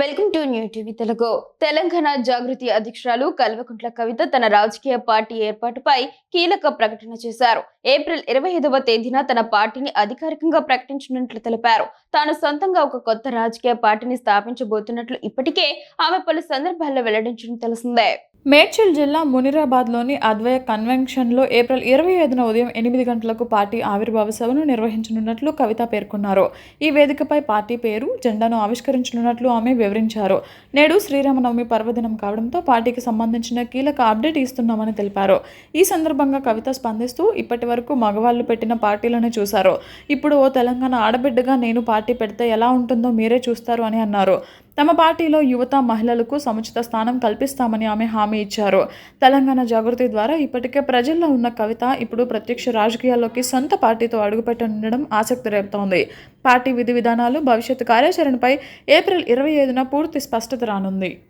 Welcome to New TV Telugu. Telangana Jagruthi అధ్యక్షురాలు కల్వకుంట్ల కవిత తన రాజకీయ పార్టీ ఏర్పాటుపై కీలక ప్రకటన చేశారు. ఏప్రిల్ 25వ తేదీన తన పార్టీని అధికారికంగా ప్రకటించనున్నట్లు తెలిపారు. తాను సొంతంగా ఒక కొత్త రాజకీయ పార్టీని స్థాపించబోతున్నట్లు ఇప్పటికే ఆమె పలు సందర్భాల్లో వెల్లడించడం తెలిసిందే. మేడ్చల్ జిల్లా మునిరాబాద్లోని అద్వయ కన్వెన్షన్లో ఏప్రిల్ 25న ఉదయం 8 గంటలకు పార్టీ ఆవిర్భావ సభను నిర్వహించనున్నట్లు కవిత పేర్కొన్నారు. ఈ వేదికపై పార్టీ పేరు, జెండాను ఆవిష్కరించనున్నట్లు ఆమె వివరించారు. నేడు శ్రీరామనవమి పర్వదినం కావడంతో పార్టీకి సంబంధించిన కీలక అప్డేట్ ఇస్తున్నామని తెలిపారు. ఈ సందర్భంగా కవిత స్పందిస్తూ, ఇప్పటి వరకు మగవాళ్లు పెట్టిన పార్టీలను చూశారు. ఇప్పుడు ఓ తెలంగాణ ఆడబిడ్డగా నేను పార్టీ పెడితే ఎలా ఉంటుందో మీరే చూస్తారు అని అన్నారు. తమ పార్టీలో యువత, మహిళలకు సముచిత స్థానం కల్పిస్తామని ఆమె హామీ ఇచ్చారు. తెలంగాణ జాగృతి ద్వారా ఇప్పటికే ప్రజల్లో ఉన్న కవిత ఇప్పుడు ప్రత్యక్ష రాజకీయాల్లోకి సొంత పార్టీతో అడుగుపెట్టనుండడం ఆసక్తి రేపుతోంది. పార్టీ విధి విధానాలు, భవిష్యత్ కార్యాచరణపై ఏప్రిల్ 25న పూర్తి స్పష్టత రానుంది.